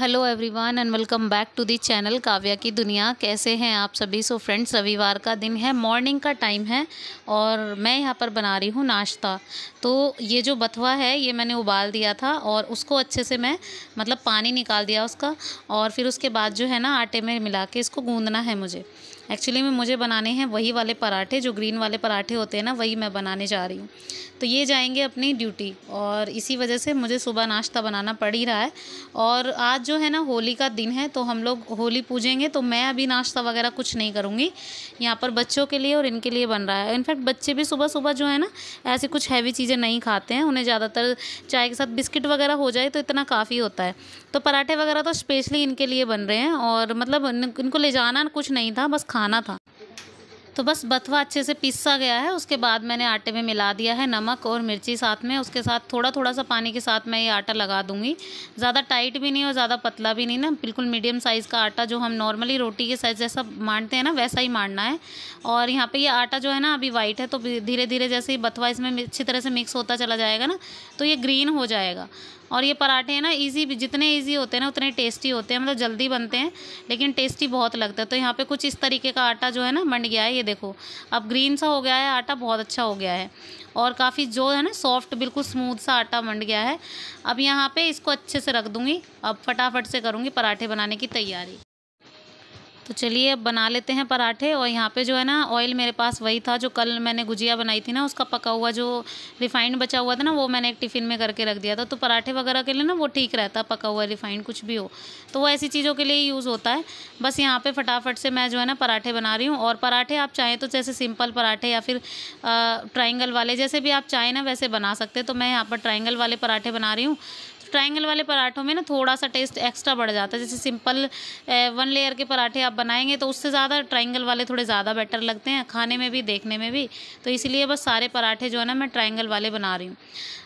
Hello everyone and welcome back to the channel Kavya की दुनिया। कैसे हैं आप सभी? सो फ्रेंड्स, रविवार का दिन है, मॉर्निंग का टाइम है और मैं यहाँ पर बना रही हूँ नाश्ता। तो ये जो बथुआ है ये मैंने उबाल दिया था और उसको अच्छे से मैं पानी निकाल दिया उसका, और फिर उसके बाद जो है ना आटे में मिला के इसको गूँदना है मुझे। एक्चुअली में मुझे बनाने हैं वही वाले पराठे, जो ग्रीन वाले पराठे होते हैं ना, वही मैं बनाने जा रही हूँ। तो ये जाएंगे अपनी ड्यूटी और इसी वजह से मुझे सुबह नाश्ता बनाना पड़ ही रहा है। और आज जो है ना होली का दिन है, तो हम लोग होली पूजेंगे, तो मैं अभी नाश्ता वगैरह कुछ नहीं करूँगी। यहाँ पर बच्चों के लिए और इनके लिए बन रहा है। इनफैक्ट बच्चे भी सुबह सुबह जो है ना ऐसी कुछ हैवी चीज़ें नहीं खाते हैं, उन्हें ज़्यादातर चाय के साथ बिस्किट वगैरह हो जाए तो इतना काफ़ी होता है। तो पराठे वगैरह तो स्पेशली इनके लिए बन रहे हैं और इनको ले जाना कुछ नहीं था, बस खाना था। तो बस बथुआ अच्छे से पीसा गया है, उसके बाद मैंने आटे में मिला दिया है नमक और मिर्ची साथ में, उसके साथ थोड़ा थोड़ा सा पानी के साथ मैं ये आटा लगा दूंगी। ज़्यादा टाइट भी नहीं और ज़्यादा पतला भी नहीं ना, बिल्कुल मीडियम साइज़ का आटा, जो हम नॉर्मली रोटी के साइज़ जैसा मानते हैं ना वैसा ही मानना है। और यहाँ पे ये आटा जो है ना अभी वाइट है, तो धीरे धीरे जैसे ही बथुआ इसमें अच्छी तरह से मिक्स होता चला जाएगा ना, तो ये ग्रीन हो जाएगा। और ये पराठे हैं ना ईजी, जितने ईजी होते हैं ना उतने टेस्टी होते हैं, जल्दी बनते हैं लेकिन टेस्टी बहुत लगता है। तो यहाँ पे कुछ इस तरीके का आटा जो है ना बन गया है, ये देखो अब ग्रीन सा हो गया है आटा, बहुत अच्छा हो गया है और काफ़ी जो है ना सॉफ्ट बिल्कुल स्मूथ सा आटा बन गया है। अब यहाँ पे इसको अच्छे से रख दूँगी, अब फटाफट से करूँगी पराठे बनाने की तैयारी। तो चलिए अब बना लेते हैं पराठे। और यहाँ पे जो है ना ऑयल मेरे पास वही था जो कल मैंने गुजिया बनाई थी ना, उसका पका हुआ जो रिफाइंड बचा हुआ था ना, वो मैंने एक टिफ़िन में करके रख दिया था। तो पराठे वगैरह के लिए ना वो ठीक रहता है, पका हुआ रिफाइंड कुछ भी हो तो वो ऐसी चीज़ों के लिए यूज़ होता है। बस यहाँ पे फटाफट से मैं जो है ना पराठे बना रही हूँ। और पराठे आप चाहें तो जैसे सिंपल पराठे या फिर ट्राइंगल वाले, जैसे भी आप चाहें ना वैसे बना सकते हैं। तो मैं यहाँ पर ट्राइंगल वाले पराठे बना रही हूँ। ट्रायंगल वाले पराठों में ना थोड़ा सा टेस्ट एक्स्ट्रा बढ़ जाता है। जैसे सिंपल 1 लेयर के पराठे आप बनाएंगे तो उससे ज़्यादा ट्रायंगल वाले थोड़े ज़्यादा बेटर लगते हैं खाने में भी, देखने में भी। तो इसलिए बस सारे पराठे जो है ना मैं ट्रायंगल वाले बना रही हूँ।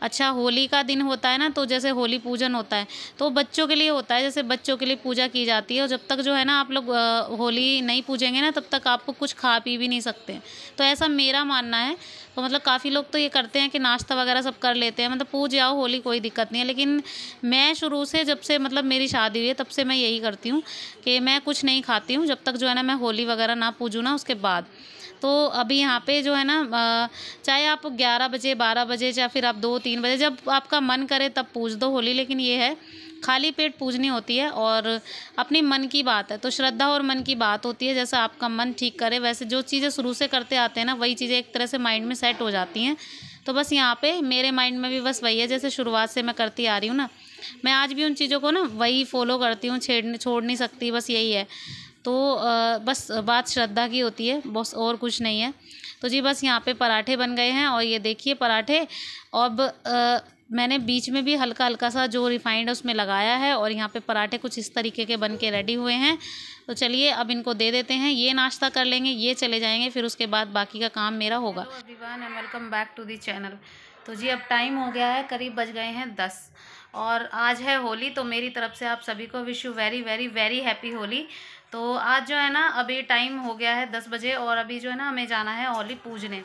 अच्छा, होली का दिन होता है ना, तो जैसे होली पूजन होता है तो बच्चों के लिए होता है, जैसे बच्चों के लिए पूजा की जाती है। और जब तक जो है ना आप लोग होली नहीं पूजेंगे ना, तब तक आपको कुछ खा पी भी नहीं सकते। तो ऐसा मेरा मानना है। तो काफ़ी लोग तो ये करते हैं कि नाश्ता वगैरह सब कर लेते हैं, पूज आओ होली, कोई दिक्कत नहीं है। लेकिन मैं शुरू से, जब से मेरी शादी हुई है तब से मैं यही करती हूँ कि मैं कुछ नहीं खाती हूँ जब तक जो है ना मैं होली वगैरह ना पूजूँ ना, उसके बाद। तो अभी यहाँ पे जो है ना चाहे आप 11 बजे 12 बजे या फिर आप 2-3 बजे, जब आपका मन करे तब पूज दो होली। लेकिन ये है खाली पेट पूजनी होती है और अपनी मन की बात है, तो श्रद्धा और मन की बात होती है। जैसा आपका मन ठीक करे, वैसे जो चीज़ें शुरू से करते आते हैं ना वही चीज़ें एक तरह से माइंड में सेट हो जाती हैं। तो बस यहाँ पे मेरे माइंड में भी बस वही है, जैसे शुरुआत से मैं करती आ रही हूँ ना, मैं आज भी उन चीज़ों को ना वही फॉलो करती हूँ, छोड़ नहीं सकती, बस यही है। तो बस बात श्रद्धा की होती है, बस और कुछ नहीं है। तो जी बस यहाँ पे पराठे बन गए हैं और ये देखिए पराठे। अब मैंने बीच में भी हल्का हल्का सा जो रिफाइंड है उसमें लगाया है और यहाँ पे पराठे कुछ इस तरीके के बन के रेडी हुए हैं। तो चलिए अब इनको दे देते हैं, ये नाश्ता कर लेंगे, ये चले जाएंगे, फिर उसके बाद बाकी का काम मेरा होगा। Hello everyone and welcome back to the channel. तो जी अब टाइम हो गया है, करीब बज गए हैं 10 और आज है होली। तो मेरी तरफ से आप सभी को wish you very very very happy Holi. तो आज जो है ना अभी टाइम हो गया है 10 बजे और अभी जो है ना हमें जाना है होली पूजने।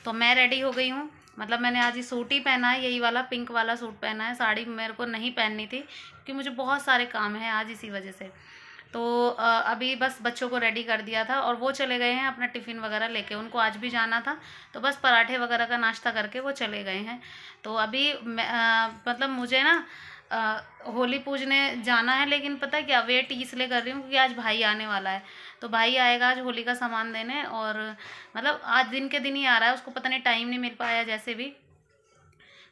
तो मैं रेडी हो गई हूँ, मैंने आज ये सूट ही पहना है, यही वाला पिंक वाला सूट पहना है। साड़ी मेरे को नहीं पहननी थी क्योंकि मुझे बहुत सारे काम हैं आज, इसी वजह से। तो अभी बस बच्चों को रेडी कर दिया था और वो चले गए हैं अपना टिफ़िन वगैरह लेके, उनको आज भी जाना था। तो बस पराठे वगैरह का नाश्ता करके वो चले गए हैं। तो अभी मुझे ना होली पूजने जाना है, लेकिन पता है क्या, वेट इसलिए कर रही हूँ क्योंकि आज भाई आने वाला है। तो भाई आएगा आज होली का सामान देने, और आज दिन के दिन ही आ रहा है, उसको पता नहीं टाइम नहीं मिल पाया जैसे भी।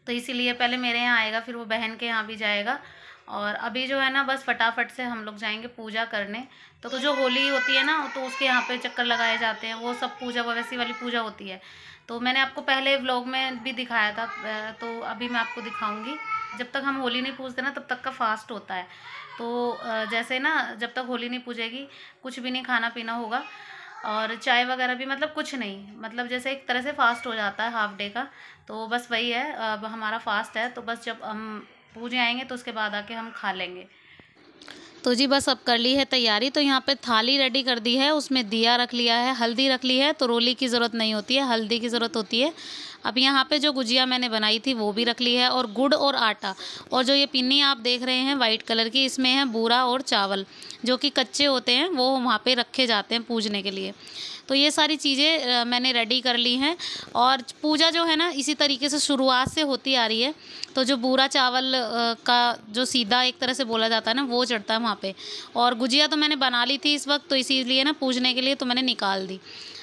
तो इसीलिए पहले मेरे यहाँ आएगा, फिर वो बहन के यहाँ भी जाएगा। और अभी जो है ना बस फटाफट से हम लोग जाएंगे पूजा करने। तो जो होली होती है ना, तो उसके यहाँ पे चक्कर लगाए जाते हैं, वो सब पूजा वैसी वाली पूजा होती है। तो मैंने आपको पहले व्लॉग में भी दिखाया था, तो अभी मैं आपको दिखाऊंगी। जब तक हम होली नहीं पूजते ना तब तक का फास्ट होता है। तो जैसे ना जब तक होली नहीं पूजेगी कुछ भी नहीं खाना पीना होगा और चाय वगैरह भी, कुछ नहीं, जैसे एक तरह से फास्ट हो जाता है हाफ डे का। तो बस वही है, अब हमारा फास्ट है। तो बस जब हम पूजे आएंगे तो उसके बाद आके हम खा लेंगे। तो जी बस अब कर ली है तैयारी। तो यहाँ पे थाली रेडी कर दी है, उसमें दिया रख लिया है, हल्दी रख ली है। तो रोली की ज़रूरत नहीं होती है, हल्दी की ज़रूरत होती है। अब यहाँ पे जो गुजिया मैंने बनाई थी वो भी रख ली है, और गुड़ और आटा, और जो ये पिन्नी आप देख रहे हैं वाइट कलर की, इसमें है बूरा और चावल, जो कि कच्चे होते हैं, वो वहाँ पे रखे जाते हैं पूजने के लिए। तो ये सारी चीज़ें मैंने रेडी कर ली हैं। और पूजा जो है ना इसी तरीके से शुरुआत से होती आ रही है। तो जो बूरा चावल का जो सीधा एक तरह से बोला जाता है ना, वो चढ़ता है वहाँ पे। और गुजिया तो मैंने बना ली थी इस वक्त, तो इसीलिए ना पूजने के लिए तो मैंने निकाल दी।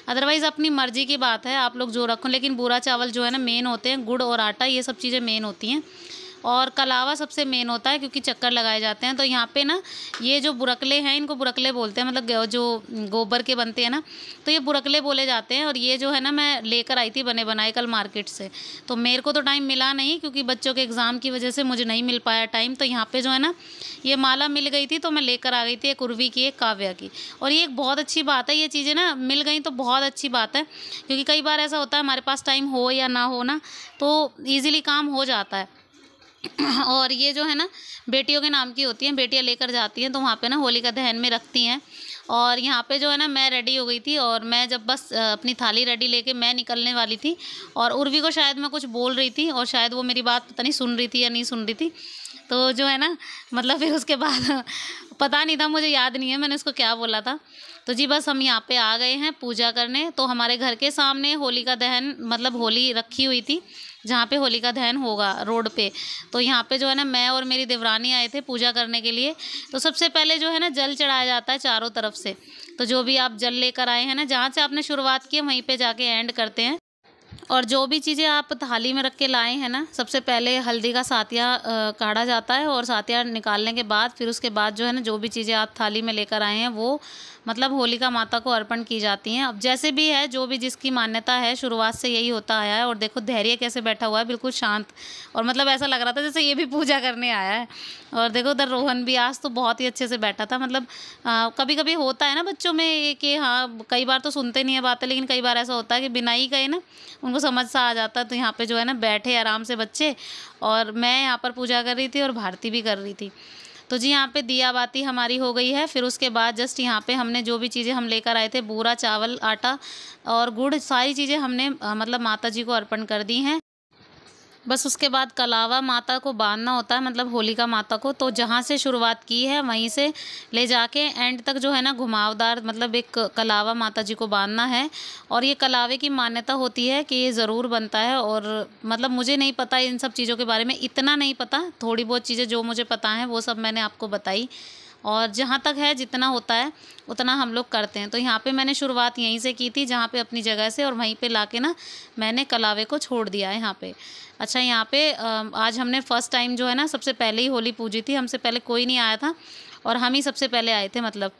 अदरवाइज़ अपनी मर्ज़ी की बात है, आप लोग जो रखो, लेकिन बूरा चावल जो है ना मेन होते हैं, गुड़ और आटा ये सब चीज़ें मेन होती हैं। और कलावा सबसे मेन होता है, क्योंकि चक्कर लगाए जाते हैं। तो यहाँ पे ना ये जो बुरकले हैं, इनको बुरकले बोलते हैं, मतलब जो गोबर के बनते हैं ना, तो ये बुरकले बोले जाते हैं। और ये जो है ना मैं लेकर आई थी बने बनाए कल मार्केट से। तो मेरे को तो टाइम मिला नहीं, क्योंकि बच्चों के एग्ज़ाम की वजह से मुझे नहीं मिल पाया टाइम। तो यहाँ पे जो है ना ये माला मिल गई थी, तो मैं लेकर आ गई थी, एक उर्वी की, एक काव्या की। और ये एक बहुत अच्छी बात है, ये चीज़ें ना मिल गई तो बहुत अच्छी बात है, क्योंकि कई बार ऐसा होता है हमारे पास टाइम हो या ना हो ना, तो ईज़िली काम हो जाता है। और ये जो है ना बेटियों के नाम की होती हैं, बेटियां लेकर जाती हैं, तो वहाँ पे ना होलिका दहन में रखती हैं। और यहाँ पे जो है ना मैं रेडी हो गई थी, और मैं जब बस अपनी थाली रेडी लेके मैं निकलने वाली थी, और उर्वी को शायद मैं कुछ बोल रही थी, और शायद वो मेरी बात पता नहीं सुन रही थी या नहीं सुन रही थी। तो जो है ना मतलब फिर उसके बाद पता नहीं था, मुझे याद नहीं है मैंने उसको क्या बोला था। तो जी बस हम यहाँ पे आ गए हैं पूजा करने। तो हमारे घर के सामने होलिका दहन, मतलब होली रखी हुई थी जहाँ पे होलिका दहन होगा रोड पे। तो यहाँ पे जो है ना मैं और मेरी देवरानी आए थे पूजा करने के लिए। तो सबसे पहले जो है ना जल चढ़ाया जाता है चारों तरफ से। तो जो भी आप जल लेकर आए हैं ना, जहाँ से आपने शुरुआत की है वहीं पे जाके एंड करते हैं। और जो भी चीज़ें आप थाली में रख के लाए हैं ना, सबसे पहले हल्दी का सातिया काढ़ा जाता है, और सातिया निकालने के बाद फिर उसके बाद जो है ना जो भी चीज़ें आप थाली में लेकर आए हैं वो मतलब होलिका माता को अर्पण की जाती हैं। अब जैसे भी है, जो भी जिसकी मान्यता है, शुरुआत से यही होता आया है। और देखो धैर्य कैसे बैठा हुआ है, बिल्कुल शांत, और मतलब ऐसा लग रहा था जैसे ये भी पूजा करने आया है। और देखो उधर रोहन भी आज तो बहुत ही अच्छे से बैठा था। मतलब कभी कभी होता है ना बच्चों में ये कि हाँ, कई बार तो सुनते नहीं है बातें, लेकिन कई बार ऐसा होता है कि बिना ही कहे ना उनको समझ सा आ जाता है। तो यहाँ पे जो है ना बैठे आराम से बच्चे, और मैं यहाँ पर पूजा कर रही थी और भारती भी कर रही थी। तो जी यहाँ पे दिया बाती हमारी हो गई है। फिर उसके बाद जस्ट यहाँ पे हमने जो भी चीज़ें हम लेकर आए थे, बूरा चावल, आटा और गुड़, सारी चीज़ें हमने मतलब माता जी को अर्पण कर दी हैं। बस उसके बाद कलावा माता को बांधना होता है, मतलब होलिका माता को। तो जहाँ से शुरुआत की है वहीं से ले जाके एंड तक जो है ना घुमावदार, मतलब एक कलावा माता जी को बांधना है। और ये कलावे की मान्यता होती है कि ये ज़रूर बनता है। और मतलब मुझे नहीं पता इन सब चीज़ों के बारे में, इतना नहीं पता, थोड़ी बहुत चीज़ें जो मुझे पता हैं वो सब मैंने आपको बताई। और जहाँ तक है जितना होता है उतना हम लोग करते हैं। तो यहाँ पे मैंने शुरुआत यहीं से की थी, जहाँ पे अपनी जगह से, और वहीं पे लाके ना मैंने कलावे को छोड़ दिया है यहाँ पे। अच्छा, यहाँ पे आज हमने फ़र्स्ट टाइम जो है ना सबसे पहले ही होली पूजी थी। हमसे पहले कोई नहीं आया था और हम ही सबसे पहले आए थे मतलब।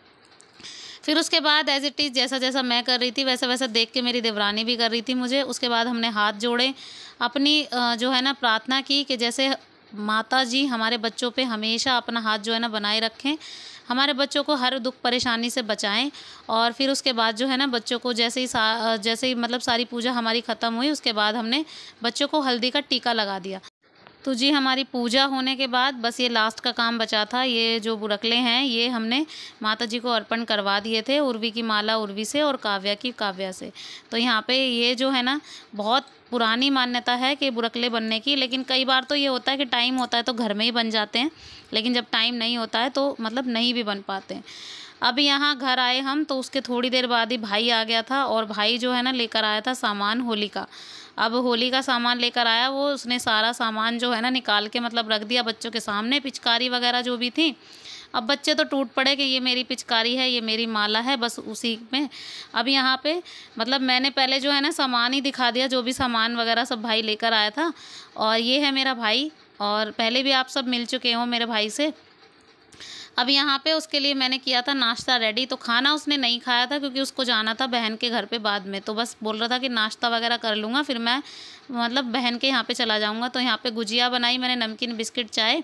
फिर उसके बाद एज़ इट इज़ जैसा जैसा मैं कर रही थी वैसा वैसा देख के मेरी देवरानी भी कर रही थी मुझे। उसके बाद हमने हाथ जोड़े, अपनी जो है ना प्रार्थना की कि जैसे माता जी हमारे बच्चों पे हमेशा अपना हाथ जो है ना बनाए रखें, हमारे बच्चों को हर दुख परेशानी से बचाएं। और फिर उसके बाद जो है ना बच्चों को जैसे ही मतलब सारी पूजा हमारी ख़त्म हुई, उसके बाद हमने बच्चों को हल्दी का टीका लगा दिया। तो जी हमारी पूजा होने के बाद बस ये लास्ट का काम बचा था। ये जो बुरकले हैं ये हमने माता जी को अर्पण करवा दिए थे, उर्वी की माला उर्वी से और काव्या की काव्या से। तो यहाँ पे ये जो है ना बहुत पुरानी मान्यता है कि बुरकले बनने की, लेकिन कई बार तो ये होता है कि टाइम होता है तो घर में ही बन जाते हैं, लेकिन जब टाइम नहीं होता है तो मतलब नहीं भी बन पाते हैं। अब यहाँ घर आए हम तो उसके थोड़ी देर बाद ही भाई आ गया था, और भाई जो है ना लेकर आया था सामान होली का। अब होली का सामान लेकर आया वो, उसने सारा सामान जो है ना निकाल के मतलब रख दिया बच्चों के सामने, पिचकारी वगैरह जो भी थी। अब बच्चे तो टूट पड़े कि ये मेरी पिचकारी है, ये मेरी माला है, बस उसी में। अब यहाँ पे मतलब मैंने पहले जो है ना सामान ही दिखा दिया, जो भी सामान वगैरह सब भाई लेकर आया था। और ये है मेरा भाई, और पहले भी आप सब मिल चुके हो मेरे भाई से। अब यहाँ पे उसके लिए मैंने किया था नाश्ता रेडी। तो खाना उसने नहीं खाया था क्योंकि उसको जाना था बहन के घर पे बाद में, तो बस बोल रहा था कि नाश्ता वगैरह कर लूँगा फिर मैं मतलब बहन के यहाँ पे चला जाऊँगा। तो यहाँ पे गुजिया बनाई मैंने, नमकीन, बिस्किट, चाय।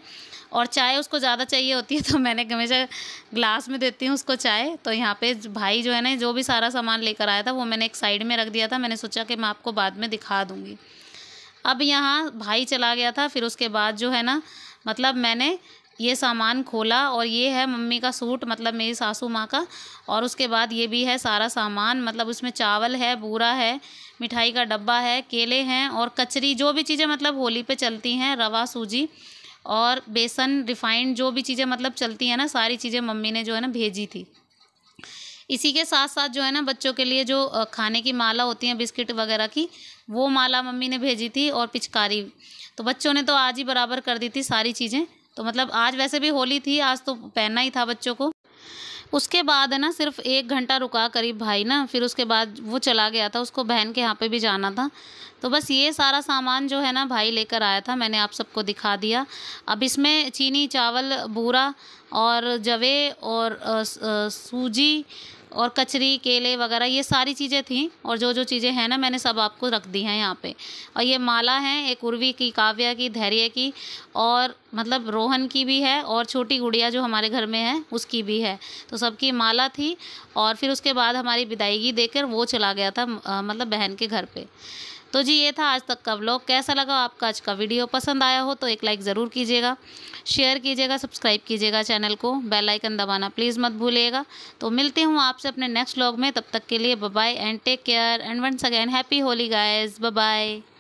और चाय उसको ज़्यादा चाहिए होती है तो मैंने हमेशा ग्लास में देती हूँ उसको चाय। तो यहाँ पे भाई जो है ना जो भी सारा सामान लेकर आया था वो मैंने एक साइड में रख दिया था, मैंने सोचा कि मैं आपको बाद में दिखा दूँगी। अब यहाँ भाई चला गया था, फिर उसके बाद जो है ना मतलब मैंने ये सामान खोला और ये है मम्मी का सूट, मतलब मेरी सासू माँ का। और उसके बाद ये भी है सारा सामान, मतलब उसमें चावल है, बूरा है, मिठाई का डब्बा है, केले हैं और कचरी, जो भी चीज़ें मतलब होली पे चलती हैं, रवा, सूजी और बेसन, रिफाइंड, जो भी चीज़ें मतलब चलती हैं ना, सारी चीज़ें मम्मी ने जो है ना भेजी थी। इसी के साथ साथ जो है ना बच्चों के लिए जो खाने की माला होती हैं बिस्किट वगैरह की, वो माला मम्मी ने भेजी थी और पिचकारी। तो बच्चों ने तो आज ही बराबर कर दी थी सारी चीज़ें। तो मतलब आज वैसे भी होली थी, आज तो पहनना ही था बच्चों को। उसके बाद है ना सिर्फ 1 घंटा रुका करीब भाई ना, फिर उसके बाद वो चला गया था, उसको बहन के यहाँ पे भी जाना था। तो बस ये सारा सामान जो है ना भाई लेकर आया था, मैंने आप सबको दिखा दिया। अब इसमें चीनी, चावल, बूरा और जवे और सूजी और कचरी, केले वगैरह ये सारी चीज़ें थीं। और जो जो चीज़ें हैं ना मैंने सब आपको रख दी हैं यहाँ पे। और ये माला है, एक उर्वी की, काव्या की, धैर्य की और मतलब रोहन की भी है और छोटी गुड़िया जो हमारे घर में है उसकी भी है। तो सबकी माला थी। और फिर उसके बाद हमारी विदाईगी देकर वो चला गया था मतलब बहन के घर पे। तो जी ये था आज तक का व्लॉग। कैसा लगा आपका आज का वीडियो? पसंद आया हो तो एक लाइक ज़रूर कीजिएगा, शेयर कीजिएगा, सब्सक्राइब कीजिएगा चैनल को, बेल आइकन दबाना प्लीज़ मत भूलिएगा। तो मिलती हूँ आपसे अपने नेक्स्ट व्लॉग में, तब तक के लिए bye bye and take care and once again happy Holi guys, bye bye.